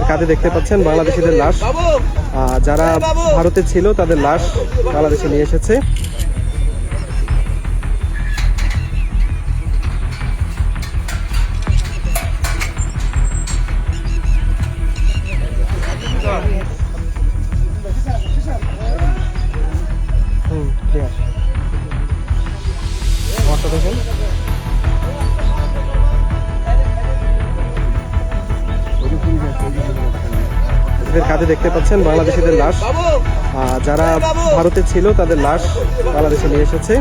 কাঁধে দেখতে পাচ্ছেন বাংলাদেশিদের লাশ, যারা ভারতে ছিল তাদের লাশ বাংলাদেশে নিয়ে এসেছে। দেখেন কাঁধে দেখতে পাচ্ছেন বাংলাদেশিদের লাশ, যারা ভারতে ছিল তাদের লাশ বাংলাদেশে নিয়ে এসেছে।